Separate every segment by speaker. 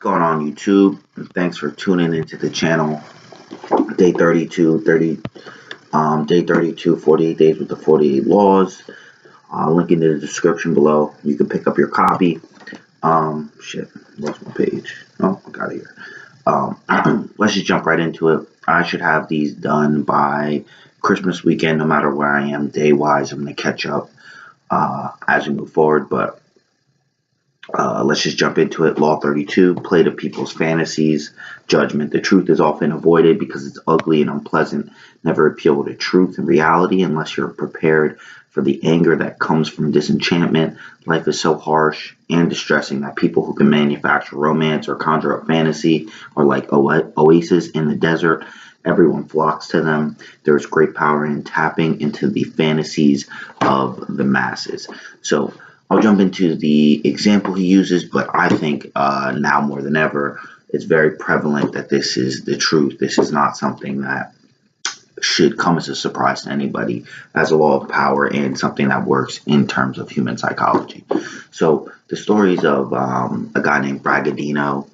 Speaker 1: Going on YouTube? And thanks for tuning into the channel. Day 32, 48 days with the 48 laws. Link in the description below. You can pick up your copy. Shit, lost my page. Oh, I got it here. Let's just jump right into it. I should have these done by Christmas weekend, no matter where I am day-wise. I'm going to catch up as we move forward, but let's just jump into it. Law 32, play to people's fantasies. Judgment. The truth is often avoided because it's ugly and unpleasant. Never appeal to truth and reality unless you're prepared for the anger that comes from disenchantment. Life is so harsh and distressing that people who can manufacture romance or conjure up fantasy are like oases in the desert. Everyone flocks to them. There's great power in tapping into the fantasies of the masses. So I'll jump into the example he uses, but I think now more than ever, it's very prevalent that this is the truth. This is not something that should come as a surprise to anybody, as a law of power and something that works in terms of human psychology. So the stories of a guy named Bragadino,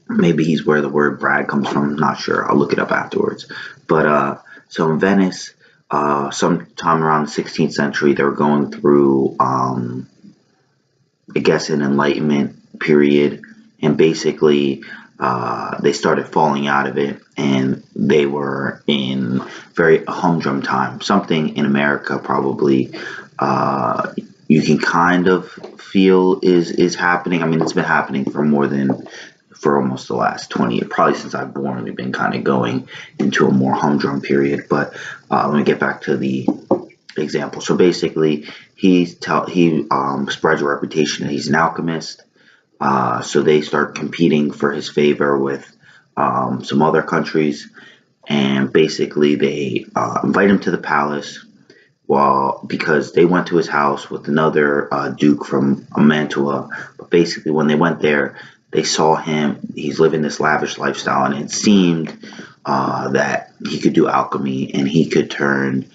Speaker 1: maybe he's where the word brag comes from, I'm not sure. I'll look it up afterwards. But so in Venice, sometime around the 16th century, they were going through, I guess, an enlightenment period, and basically they started falling out of it, and they were in very humdrum time. Something in America probably you can kind of feel is happening. I mean, it's been happening for almost the last 20 years, probably since I've born. We've been kind of going into a more humdrum period. But let me get back to the example. So basically, he spreads a reputation that he's an alchemist. So they start competing for his favor with some other countries, and basically they invite him to the palace. Because they went to his house with another duke from Mantua. But basically, when they went there, they saw him, he's living this lavish lifestyle, and it seemed that he could do alchemy, and he could turn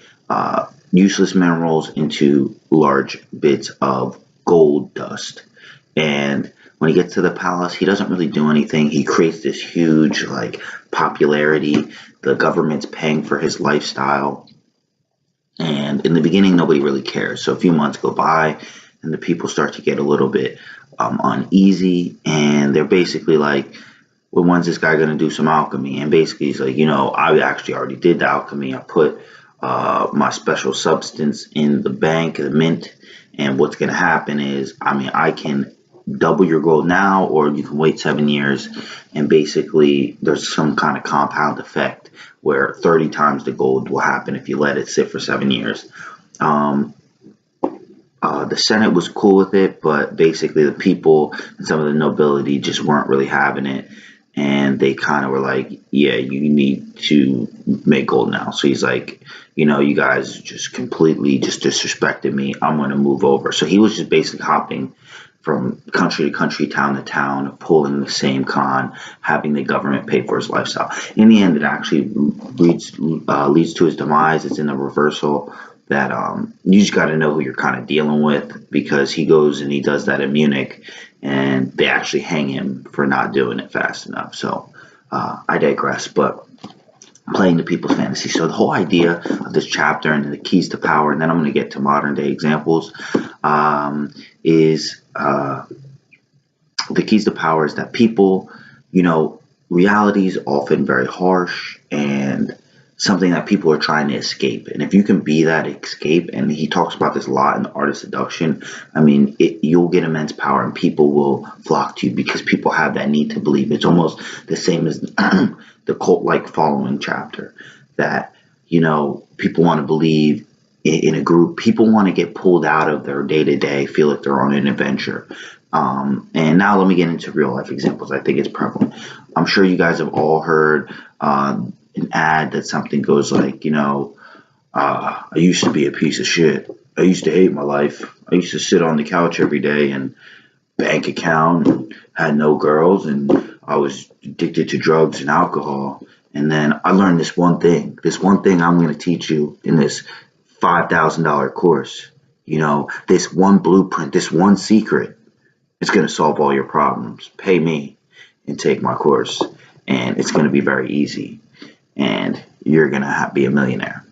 Speaker 1: useless minerals into large bits of gold dust. And when he gets to the palace, he doesn't really do anything. He creates this huge popularity. The government's paying for his lifestyle. And in the beginning, nobody really cares. So a few months go by, and the people start to get a little bit uneasy, and they're basically like, well, when's this guy going to do some alchemy? And basically he's like, I actually already did the alchemy. I put my special substance in the bank, the mint, and what's going to happen is, I can double your gold now, or you can wait 7 years, and basically there's some kind of compound effect where 30 times the gold will happen if you let it sit for 7 years. The Senate was cool with it, but basically the people and some of the nobility just weren't really having it, and they kind of were like, yeah, you need to make gold now. So he's like, you guys just completely just disrespected me. I'm going to move over. So he was just basically hopping from country to country, town to town, pulling the same con, having the government pay for his lifestyle. In the end, it actually leads to his demise. It's in the reversal that you just got to know who you're kind of dealing with, because he goes and he does that in Munich, and they actually hang him for not doing it fast enough. So I digress, but playing to people's fantasy. So the whole idea of this chapter and the keys to power, and then I'm going to get to modern day examples, is the keys to power is that people, reality is often very harsh and something that people are trying to escape. And if you can be that escape, and he talks about this a lot in The Art of Seduction, you'll get immense power, and people will flock to you because people have that need to believe. It's almost the same as the cult-like following chapter, that, people want to believe in a group. People want to get pulled out of their day-to-day, feel like they're on an adventure. And now let me get into real life examples. I think it's prevalent. I'm sure you guys have all heard an ad that something goes like, I used to be a piece of shit. I used to hate my life. I used to sit on the couch every day and bank account, and had no girls, and I was addicted to drugs and alcohol. And then I learned this one thing I'm going to teach you in this $5,000 course, this one blueprint, this one secret. It's going to solve all your problems. Pay me and take my course, and it's going to be very easy, and you're going to be a millionaire.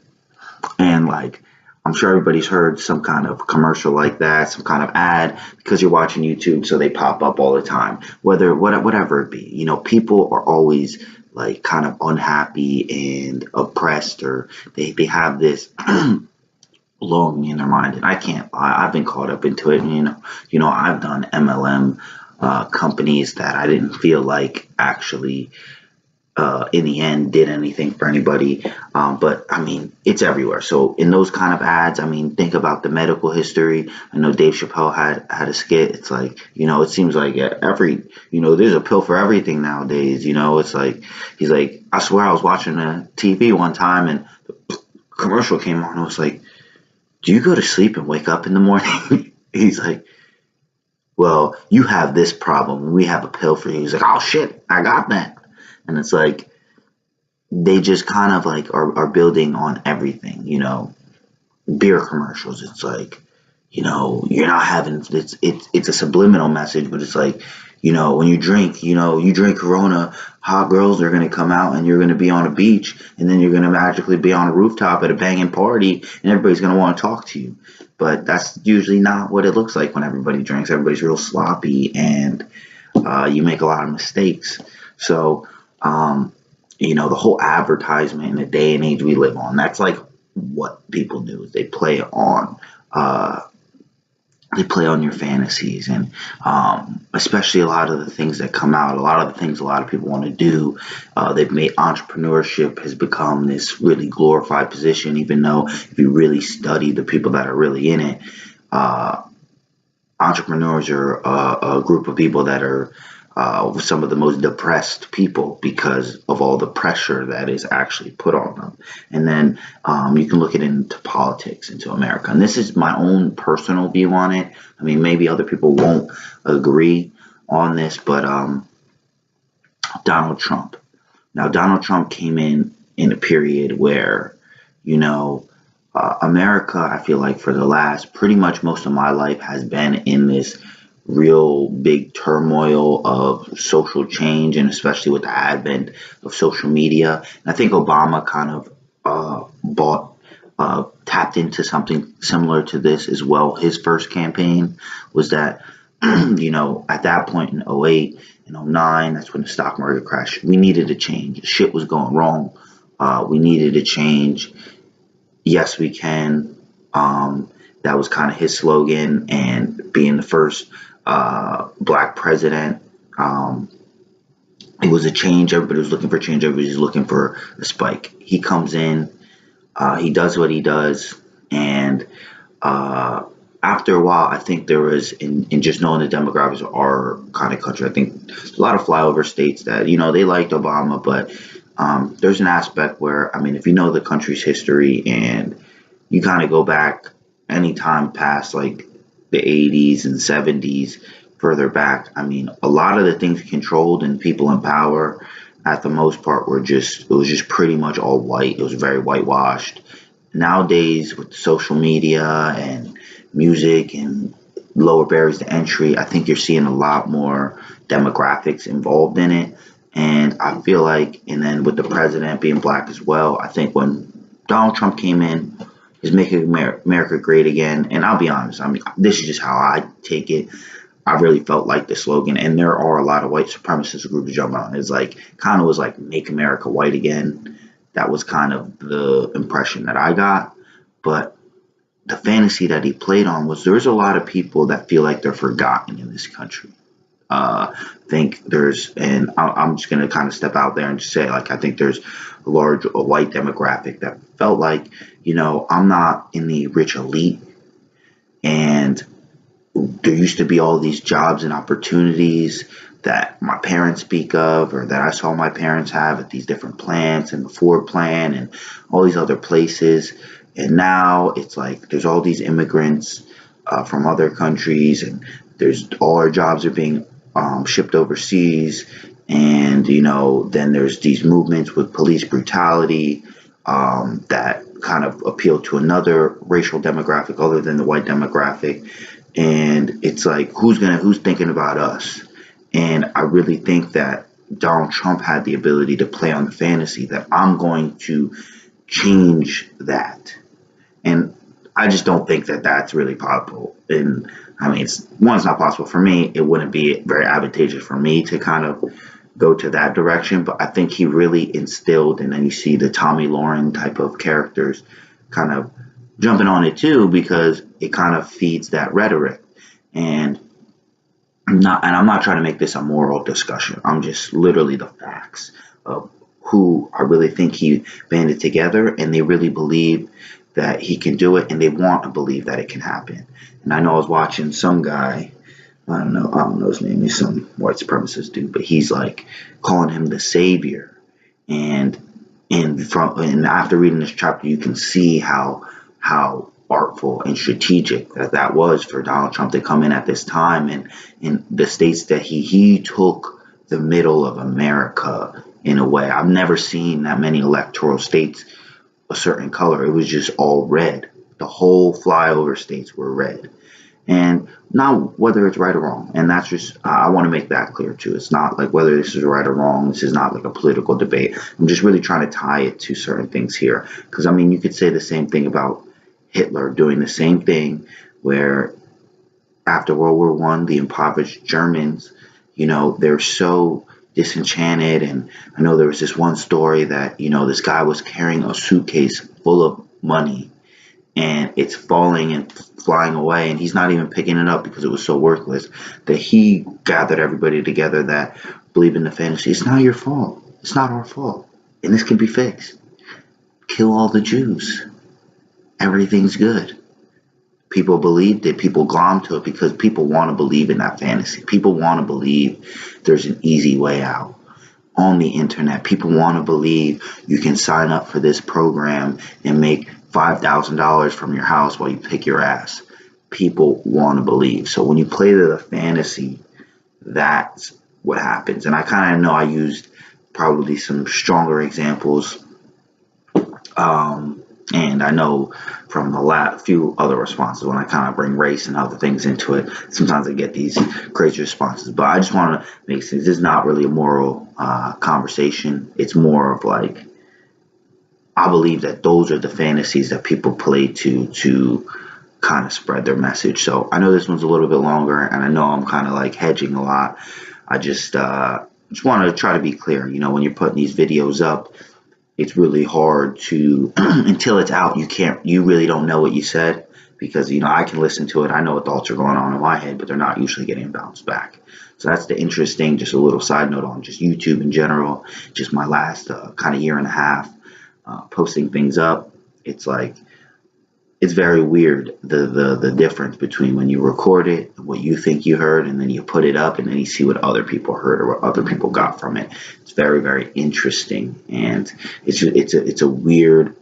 Speaker 1: And like, I'm sure everybody's heard some kind of commercial like that, some kind of ad, because you're watching YouTube, so they pop up all the time. Whatever it be, people are always like kind of unhappy and oppressed, or they have this longing in their mind. And I can't lie, I've been caught up into it. And, I've done MLM companies that I didn't feel like actually in the end did anything for anybody. But I mean, it's everywhere. So in those kind of ads, I mean, think about the medical history. I know Dave Chappelle had a skit. It's like, it seems like there's a pill for everything nowadays. It's like, he's like, I swear I was watching a TV one time and the commercial came on. I was like, do you go to sleep and wake up in the morning? He's like, well, you have this problem. We have a pill for you. He's like, oh shit, I got that. And it's like, they just kind of like are building on everything, beer commercials. It's like, you're not having, it's a subliminal message, but it's like, when you drink, you drink Corona, hot girls are going to come out and you're going to be on a beach, and then you're going to magically be on a rooftop at a banging party and everybody's going to want to talk to you. But that's usually not what it looks like when everybody drinks. Everybody's real sloppy, and you make a lot of mistakes. So, the whole advertisement in the day and age we live on, that's like what people do, is they play on your fantasies. And especially a lot of the things that come out, a lot of the things a lot of people want to do, they've made entrepreneurship has become this really glorified position, even though if you really study the people that are really in it, entrepreneurs are a group of people that are some of the most depressed people because of all the pressure that is actually put on them. And then you can look at it into politics, into America. And this is my own personal view on it. I mean, maybe other people won't agree on this, but Donald Trump. Now, Donald Trump came in a period where, America, I feel like for the last pretty much most of my life has been in this real big turmoil of social change, and especially with the advent of social media. And I think Obama kind of tapped into something similar to this as well. His first campaign was that, at that point in 08 and 09, that's when the stock market crashed. We needed a change. Shit was going wrong. We needed a change. Yes, we can. That was kind of his slogan, and being the first black president, it was a change. Everybody was looking for change. Everybody was looking for a spike. He comes in, he does what he does, and after a while, I think there was, in just knowing the demographics of our kind of country, I think there's a lot of flyover states that, they liked Obama, but there's an aspect where, I mean, if you know the country's history and you kind of go back any time past like the 80s and 70s, further back, I mean, a lot of the things controlled and people in power at the most part it was just pretty much all white. It was very whitewashed. Nowadays, with social media and music and lower barriers to entry, I think you're seeing a lot more demographics involved in it. And I feel like, and then with the president being black as well, I think when Donald Trump came in, is making America great again. And I'll be honest, I mean, this is just how I take it. I really felt like the slogan, and there are a lot of white supremacist groups jumping on. It's like, kind of was like, make America white again. That was kind of the impression that I got. But the fantasy that he played on was, there's a lot of people that feel like they're forgotten in this country. Think there's, and I'm just going to kind of step out there and just say, like, I think there's a white demographic that felt like, I'm not in the rich elite, and there used to be all these jobs and opportunities that my parents speak of, or that I saw my parents have at these different plants and the Ford plant and all these other places. And now it's like there's all these immigrants from other countries, and there's all our jobs are being shipped overseas. And, then there's these movements with police brutality that kind of appeal to another racial demographic other than the white demographic. And it's like, who's thinking about us? And I really think that Donald Trump had the ability to play on the fantasy that I'm going to change that. And I just don't think that that's really possible. And I mean, it's not possible for me. It wouldn't be very advantageous for me to kind of go to that direction. But I think he really instilled, and then you see the Tommy Lauren type of characters kind of jumping on it too, because it kind of feeds that rhetoric. And I'm not trying to make this a moral discussion. I'm just literally the facts of who I really think he banded together, and they really believe that he can do it, and they want to believe that it can happen. And I know I was watching some guy, I don't know his name, he's some white supremacist dude, but he's like calling him the savior. And after reading this chapter, you can see how artful and strategic that was for Donald Trump to come in at this time, and in the states that he took the middle of America in a way. I've never seen that many electoral states a certain color. It was just all red. The whole flyover states were red. And not whether it's right or wrong. And that's just, I want to make that clear too. It's not like whether this is right or wrong. This is not like a political debate. I'm just really trying to tie it to certain things here. Because, I mean, you could say the same thing about Hitler doing the same thing, where after World War One, the impoverished Germans, they're so disenchanted. And I know there was this one story that, this guy was carrying a suitcase full of money, and it's falling and flying away, and he's not even picking it up because it was so worthless, that he gathered everybody together that believe in the fantasy. It's not your fault. It's not our fault. And this can be fixed. Kill all the Jews. Everything's good. People believed it. People glommed to it because people want to believe in that fantasy. People want to believe there's an easy way out. On the internet, people want to believe you can sign up for this program and make $5,000 from your house while you pick your ass. People want to believe. So when you play to the fantasy, that's what happens. And I kind of know I used probably some stronger examples. And I know from the few other responses, when I kind of bring race and other things into it, sometimes I get these crazy responses. But I just want to make sense. This is not really a moral conversation. It's more of like, I believe that those are the fantasies that people play to kind of spread their message. So I know this one's a little bit longer, and I know I'm kind of like hedging a lot. I just want to try to be clear. When you're putting these videos up, it's really hard to, until it's out, you really don't know what you said, because, I can listen to it. I know what thoughts are going on in my head, but they're not usually getting bounced back. So that's the interesting, just a little side note on just YouTube in general, just my last kind of year and a half posting things up. It's like, it's very weird, the difference between when you record it, what you think you heard, and then you put it up, and then you see what other people heard or what other people got from it. It's very, very interesting, and it's a weird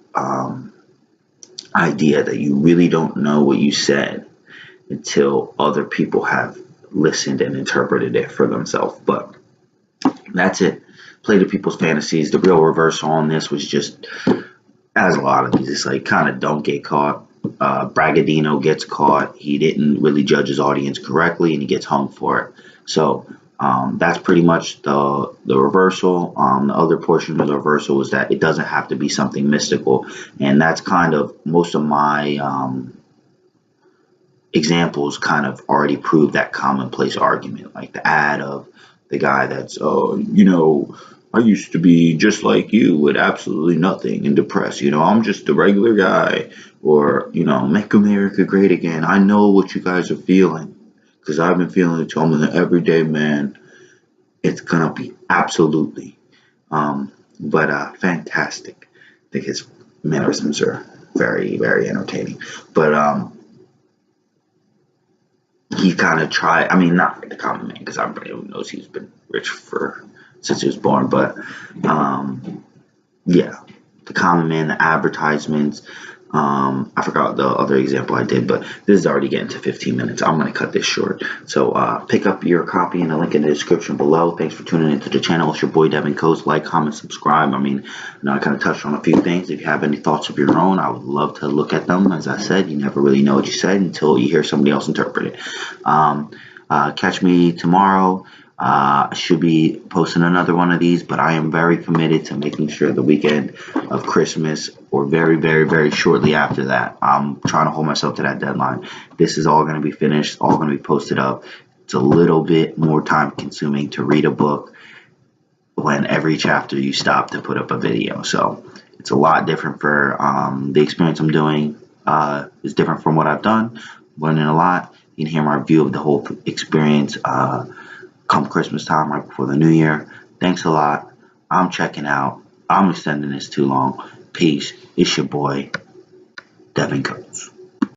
Speaker 1: idea that you really don't know what you said until other people have listened and interpreted it for themselves. But that's it. Play to people's fantasies. The real reversal on this was just, as a lot of these, it's like kind of don't get caught. Bragadino gets caught. He didn't really judge his audience correctly, and he gets hung for it. So that's pretty much the reversal. The other portion of the reversal was that it doesn't have to be something mystical, and that's kind of most of my examples kind of already prove that commonplace argument, like the ad of the guy that's, I used to be just like you with absolutely nothing and depressed. I'm just a regular guy. Or, make America great again. I know what you guys are feeling, because I've been feeling it too. I'm an everyday man. It's going to be absolutely. But fantastic. I think his mannerisms are very, very entertaining. But he kind of tried, not like the common man, because everybody knows he's been rich since he was born. But, yeah, the common man, the advertisements, I forgot the other example I did, but this is already getting to 15 minutes. I'm going to cut this short. So pick up your copy in the link in the description below. Thanks for tuning into the channel. It's your boy Devin Coates. Like, comment, subscribe. I mean, I kind of touched on a few things. If you have any thoughts of your own, I would love to look at them. As I said, you never really know what you said until you hear somebody else interpret it. Catch me tomorrow. I should be posting another one of these, but I am very committed to making sure the weekend of Christmas or very, very, very shortly after that, I'm trying to hold myself to that deadline. This is all going to be finished, all going to be posted up. It's a little bit more time consuming to read a book when every chapter you stop to put up a video. So it's a lot different for the experience I'm doing is different from what I've done. Learning a lot. You can hear my review of the whole experience come Christmas time, right before the new year. Thanks a lot. I'm checking out. I'm extending this too long. Peace. It's your boy, Devin Coates.